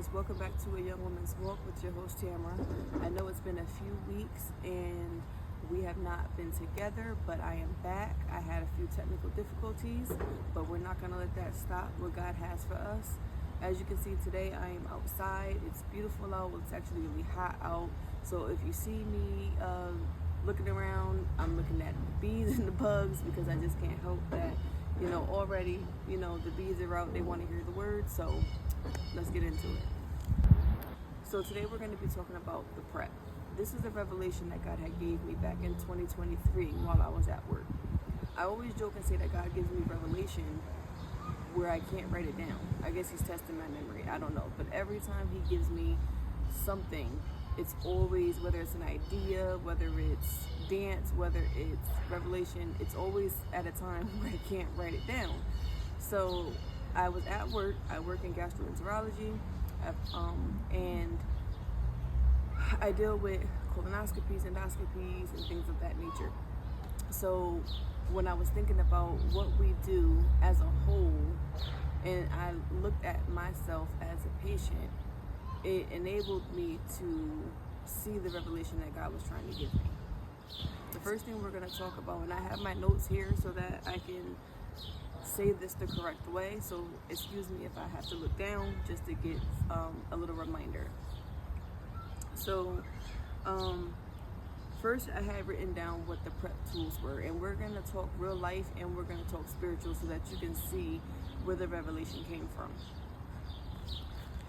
guys, welcome back to A Young Woman's Walk with your host Tamara. I know it's been a few weeks and we have not been together, but I am back. I had a few technical difficulties, but we're not going to let that stop what God has for us. As you can see today, I am outside. It's beautiful out. It's actually really hot out. So if you see me looking around, I'm looking at the bees and the bugs because I just can't help that. Already, the bees are out. They want to hear the word. So let's get into it. So today we're going to be talking about the prep. This is a revelation that God had gave me back in 2023 while I was at work. I always joke and say that God gives me revelation where I can't write it down. I guess he's testing my memory. I don't know. But every time he gives me something, it's always, whether it's an idea, whether it's dance, whether it's revelation, it's always at a time where I can't write it down. So I was at work. I work in gastroenterology, and I deal with colonoscopies, endoscopies, and things of that nature. So when I was thinking about what we do as a whole, and I looked at myself as a patient, it enabled me to see the revelation that God was trying to give me. The first thing we're going to talk about, and I have my notes here so that I can say this the correct way, so excuse me if I have to look down just to get a little reminder. So first I had written down what the prep tools were, and we're going to talk real life and we're going to talk spiritual so that you can see where the revelation came from.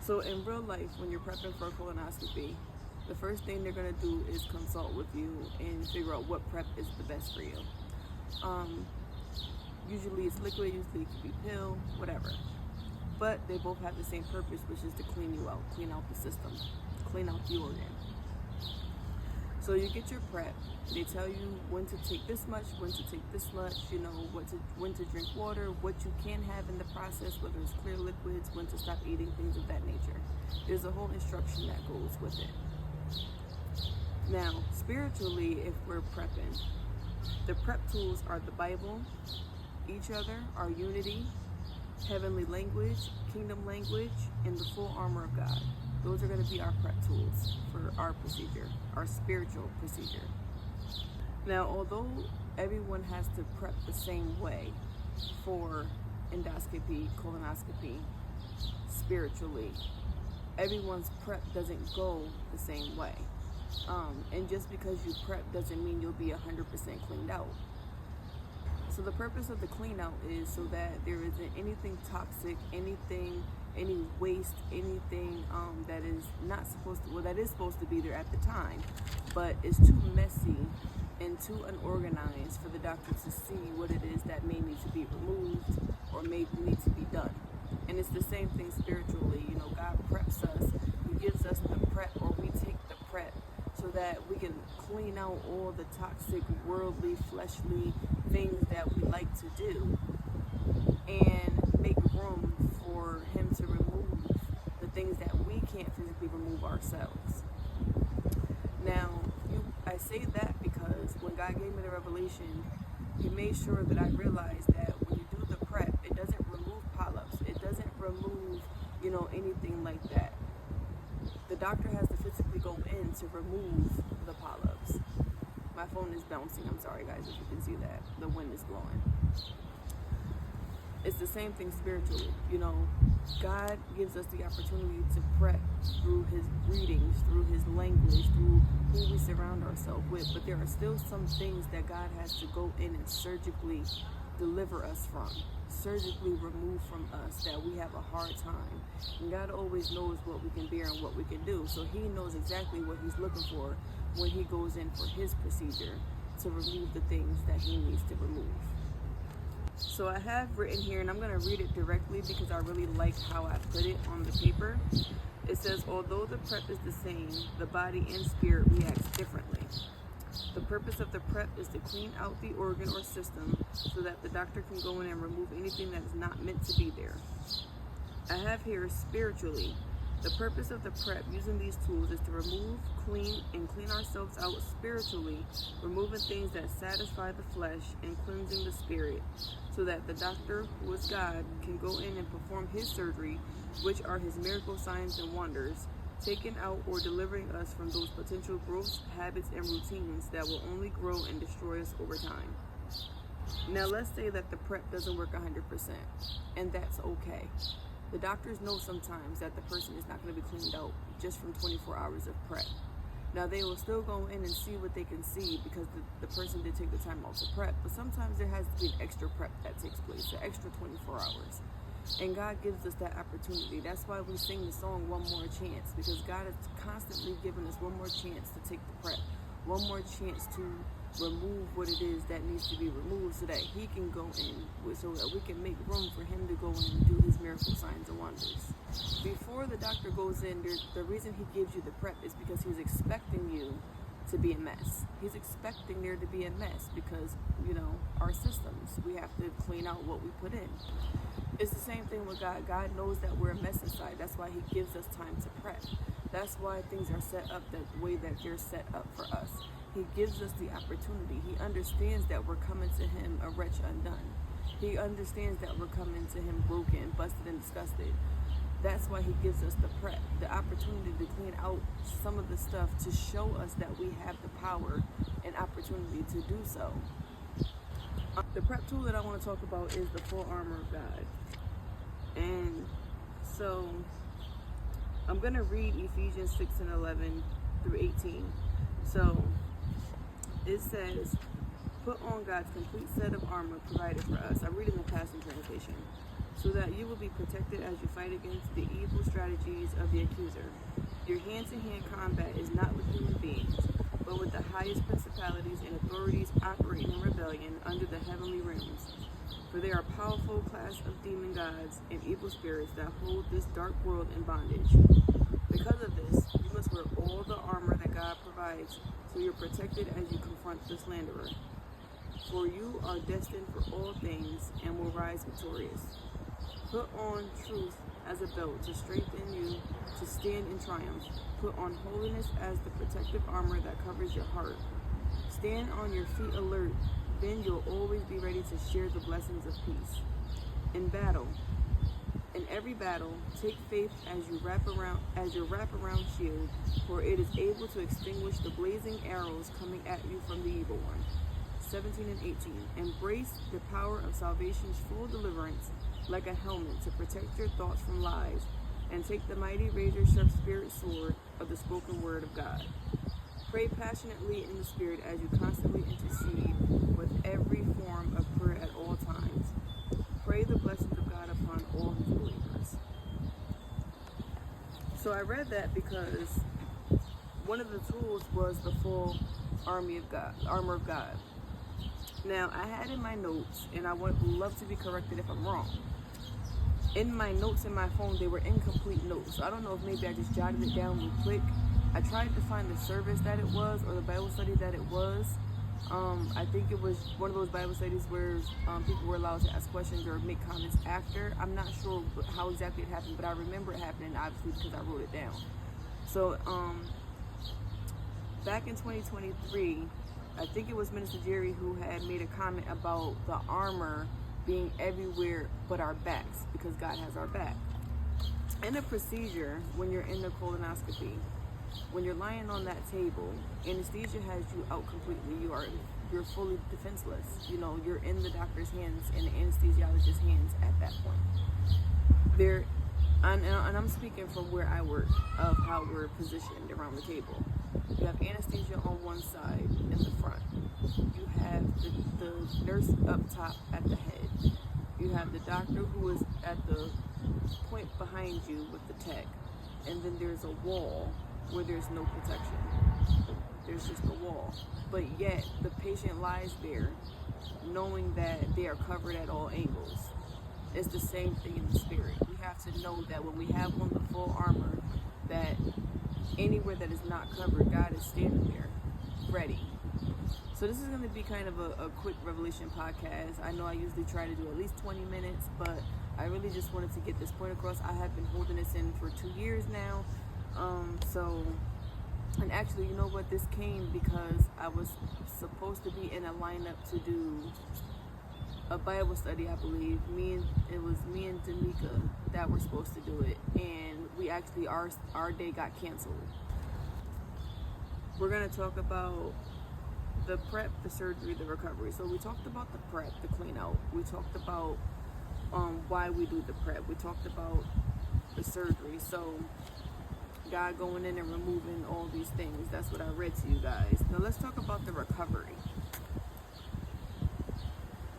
So in real life, when you're prepping for a colonoscopy, the first thing they're going to do is consult with you and figure out what prep is the best for you. Usually it's liquid, usually it could be pill, whatever. But they both have the same purpose, which is to clean you out, clean out the system, clean out the organ. So you get your prep. They tell you when to take this much, when to take this much, when to drink water, what you can have in the process, whether it's clear liquids, when to stop eating, things of that nature. There's a whole instruction that goes with it. Now, spiritually, if we're prepping, the prep tools are the Bible, each other, our unity, heavenly language, kingdom language, and the full armor of God. Those are going to be our prep tools for our procedure, our spiritual procedure. Now, although everyone has to prep the same way for endoscopy, colonoscopy, spiritually, everyone's prep doesn't go the same way. And just because you prep doesn't mean you'll be 100% cleaned out. So the purpose of the clean out is so that there isn't anything toxic, any waste, anything that is not supposed to, that is supposed to be there at the time, but it's too messy and too unorganized for the doctor to see what it is that may need to be removed or may need to be done. And it's the same thing spiritually. God preps us. He gives us the prep, or we take the prep so that we can clean out all the toxic, worldly, fleshly things that we like to do and make room for him to remove the things that we can't physically remove ourselves. Now, I say that because when God gave me the revelation, he made sure that I realized that when you do the prep, it doesn't remove polyps. It doesn't remove, anything like that. The doctor has to physically go in to remove the polyps. My phone is bouncing. I'm sorry, guys, if you can see that. The wind is blowing. It's the same thing spiritually. God gives us the opportunity to prep through his readings, through his language, through who we surround ourselves with. But there are still some things that God has to go in and surgically deliver us from, surgically remove from us that we have a hard time. And God always knows what we can bear and what we can do. So he knows exactly what he's looking for when he goes in for his procedure to remove the things that he needs to remove. So I have written here, and I'm going to read it directly because I really like how I put it on the paper. It says, although the prep is the same, the body and spirit reacts differently. The purpose of the prep is to clean out the organ or system so that the doctor can go in and remove anything that is not meant to be there. I have here spiritually, The purpose of the prep using these tools is to remove, clean ourselves out spiritually, removing things that satisfy the flesh and cleansing the spirit, so that the doctor, who is God, can go in and perform his surgery, which are his miracle signs and wonders, taking out or delivering us from those potential growths, habits, and routines that will only grow and destroy us over time. Now let's say that the prep doesn't work 100%, and that's okay. The doctors know sometimes that the person is not going to be cleaned out just from 24 hours of prep. Now they will still go in and see what they can see because the person did take the time out to prep, but sometimes there has to be an extra prep that takes place, an extra 24 hours. And God gives us that opportunity. That's why we sing the song One More Chance, because God is constantly giving us one more chance to take the prep, one more chance to remove what it is that needs to be removed so that he can go in, so that we can make room for him to go in and do his miracle signs and wonders. Before the doctor goes in, the reason he gives you the prep is because he's expecting you to be a mess. He's expecting there to be a mess because, our systems, we have to clean out what we put in. It's the same thing with God. God knows that we're a mess inside. That's why he gives us time to prep. That's why things are set up the way that they're set up for us. He gives us the opportunity. He understands that we're coming to him a wretch undone. He understands that we're coming to him broken, busted, and disgusted. That's why he gives us the prep, the opportunity to clean out some of the stuff to show us that we have the power and opportunity to do so. The prep tool that I want to talk about is the full armor of God. And so I'm going to read Ephesians 6:11 through 18. So it says, put on God's complete set of armor provided for us. I read in the Passion Translation. So that you will be protected as you fight against the evil strategies of the accuser. Your hand-to-hand combat is not with human beings, but with the highest principalities and authorities operating in rebellion under the heavenly realms. For they are a powerful class of demon gods and evil spirits that hold this dark world in bondage. Because of this, you must wear all the armor that God provides, so you're protected as you confront the slanderer. For you are destined for all things and will rise victorious. Put on truth as a belt to strengthen you to stand in triumph. Put on holiness as the protective armor that covers your heart. Stand on your feet alert, then you'll always be ready to share the blessings of peace. In every battle, take faith as your wraparound shield, for it is able to extinguish the blazing arrows coming at you from the evil one. 17 and 18. Embrace the power of salvation's full deliverance like a helmet to protect your thoughts from lies, and take the mighty razor-sharp spirit sword of the spoken word of God. Pray passionately in the spirit as you constantly intercede with every form of prayer at all times. Pray the blessings of God upon all his believers. So I read that because one of the tools was the full armor of God. Now, I had in my notes, and I would love to be corrected if I'm wrong. In my notes in my phone, they were incomplete notes. So I don't know if maybe I just jotted it down real quick. I tried to find the service that it was or the Bible study that it was. I think it was one of those Bible studies where people were allowed to ask questions or make comments after. I'm not sure how exactly it happened, but I remember it happening, obviously, because I wrote it down. So, back in 2023, I think it was Minister Jerry who had made a comment about the armor being everywhere but our backs, because God has our back. In a procedure, when you're in the colonoscopy, when you're lying on that table, anesthesia has you out completely. You're fully defenseless. You're in the doctor's hands and the anesthesiologist's hands at that point. And I'm speaking from where I work, of how we're positioned around the table. You have anesthesia on one side in the front. You have the nurse up top at the head. You have the doctor who is at the point behind you with the tech. And then there's a wall where there's no protection. There's just a wall. But yet the patient lies there knowing that they are covered at all angles. It's the same thing in the spirit. We have to know that when we have on the full armor, that anywhere that is not covered, God is standing there, ready. So this is going to be kind of a quick revelation podcast. I know I usually try to do at least 20 minutes, but I really just wanted to get this point across. I have been holding this in for 2 years now. And actually, you know what? This came because I was supposed to be in a lineup to do a Bible study, I believe. It was me and Danica that were supposed to do it, and we actually our day got canceled. We're gonna talk about the prep, the surgery, the recovery. So we talked about the prep, the clean out. We talked about why we do the prep. We talked about the surgery. So God going in and removing all these things. That's what I read to you guys. Now let's talk about the recovery.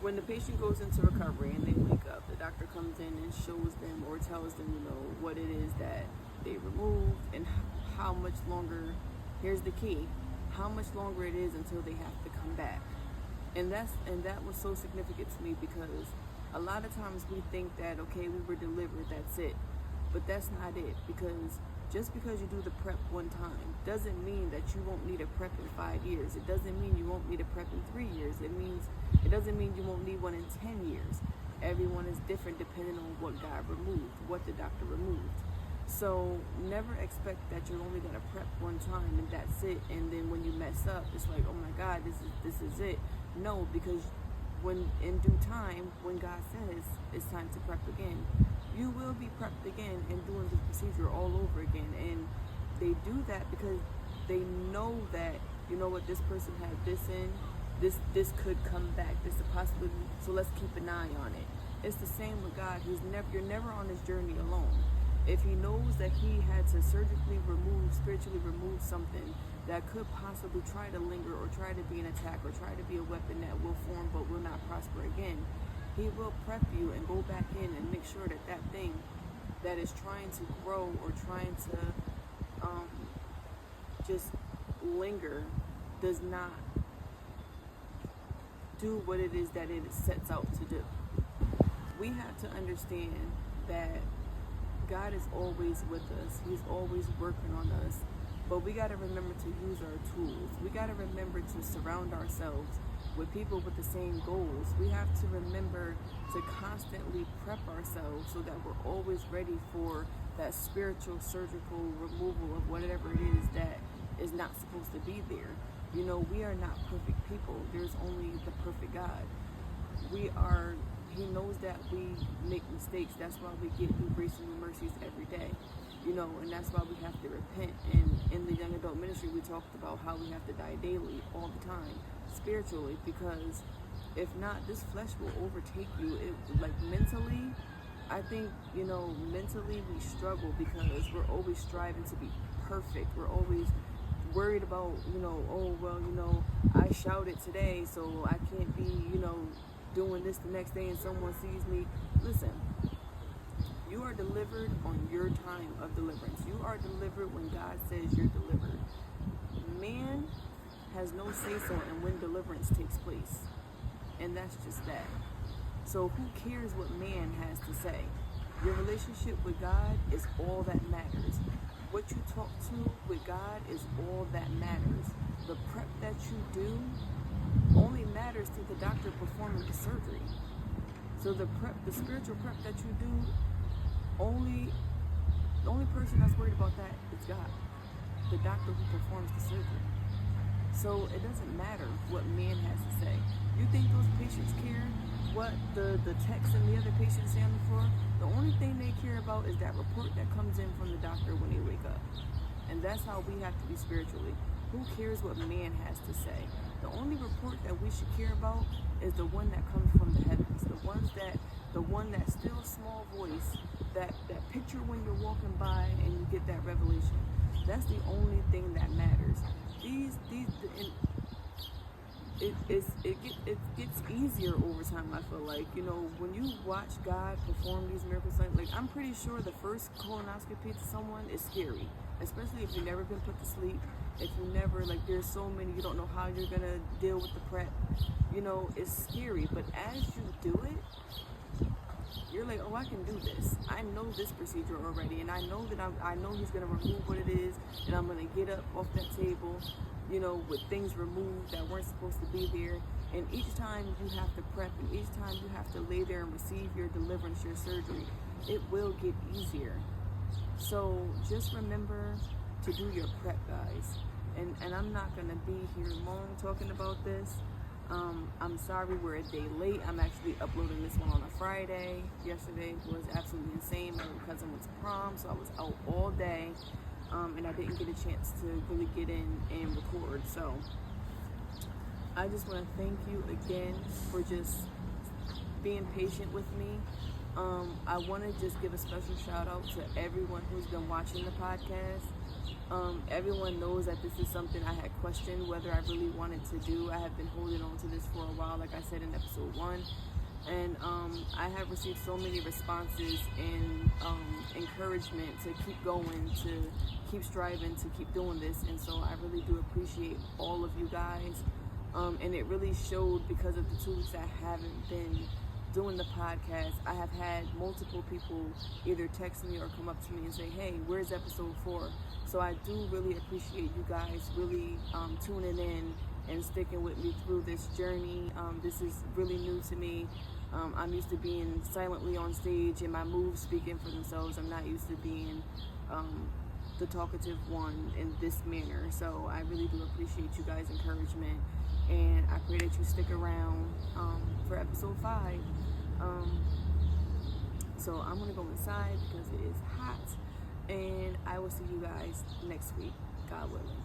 When the patient goes into recovery and they wake up, the doctor comes in and shows them or tells them, you know, what it is that they removed and how much longer, here's the key, how much longer it is until they have to come back. And that was so significant to me, because a lot of times we think that, okay, we were delivered, that's it. But that's not it, because just because you do the prep one time doesn't mean that you won't need a prep in 5 years. It doesn't mean you won't need a prep in 3 years. It doesn't mean you won't need one in 10 years. Everyone is different depending on what God removed, what the doctor removed. So never expect that you're only gonna prep one time and that's it. And then when you mess up, it's like, oh my God, this is it. No, because when in due time, when God says it's time to prep again, you will be prepped again and doing the procedure all over again. And they do that because they know that, you know what, this person had this in, this could come back, this is a possibility, so let's keep an eye on it. It's the same with God. You're never on this journey alone. If he knows that he had to spiritually remove something that could possibly try to linger or try to be an attack or try to be a weapon that will form but will not prosper again, he will prep you and go back in and make sure that that thing that is trying to grow or trying to just linger does not do what it is that it sets out to do. We have to understand that God is always with us. He's always working on us. But we got to remember to use our tools. We got to remember to surround ourselves with people with the same goals. We have to remember to constantly prep ourselves so that we're always ready for that spiritual surgical removal of whatever it is that is not supposed to be there. You know, we are not perfect people. There's only the perfect God. He knows that we make mistakes. That's why we get new grace and new mercies every day. You know, and that's why we have to repent. And in the young adult ministry, we talked about how we have to die daily, all the time, spiritually, because if not, this flesh will overtake you. Like mentally, I think, you know, mentally we struggle because we're always striving to be perfect. We're always worried about, you know, oh, well, you know, I shouted today, so I can't be, you know, doing this the next day and someone sees me. Listen, you are delivered on your time of deliverance. You are delivered when God says you're delivered. Man has no say-so in when deliverance takes place. And that's just that. So who cares what man has to say? Your relationship with God is all that matters. What you talk to with God is all that matters. The prep that you do only matters to the doctor performing the surgery. So the spiritual prep that you do, the only person that's worried about that is God, the doctor who performs the surgery. So it doesn't matter what man has to say. You think those patients care what the techs and the other patients say on the floor? The only thing they care about is that report that comes in from the doctor when they wake up. And that's how we have to be spiritually. Who cares what man has to say? The only report that we should care about is the one that comes from the heavens. The one that still small voice, that picture when you're walking by and you get that revelation. That's the only thing that matters. It gets easier over time, I feel like. You know, when you watch God perform these miracles, like I'm pretty sure the first colonoscopy to someone is scary, especially if you've never been put to sleep. If you never, like, there's so many, you don't know how you're gonna deal with the prep. You know, it's scary, but as you do it, you're like, oh, I can do this. I know this procedure already, and I know that I know he's gonna remove what it is, and I'm gonna get up off that table, you know, with things removed that weren't supposed to be there. And each time you have to prep, and each time you have to lay there and receive your deliverance, your surgery, it will get easier. So just remember to do your prep, guys. And I'm not gonna be here long talking about this. I'm sorry we're a day late. I'm actually uploading this one on a Friday. Yesterday was absolutely insane. My cousin went to prom, so I was out all day, and I didn't get a chance to really get in and record. So I just want to thank you again for just being patient with me. I want to just give a special shout out to everyone who's been watching the podcast. Everyone knows that this is something I had questioned whether I really wanted to do. I have been holding on to this for a while, like I said in episode 1. And I have received so many responses and encouragement to keep going, to keep striving, to keep doing this. And so I really do appreciate all of you guys. And it really showed because of the 2 weeks I haven't been doing the podcast. I have had multiple people either text me or come up to me and say, hey, where's episode 4? So I do really appreciate you guys really tuning in and sticking with me through this journey. This is really new to me. I'm used to being silently on stage and my moves speaking for themselves. I'm not used to being the talkative one in this manner. So I really do appreciate you guys' encouragement, and I pray that you stick around for episode 5. So I'm gonna go inside because it is hot, and I will see you guys next week, God willing.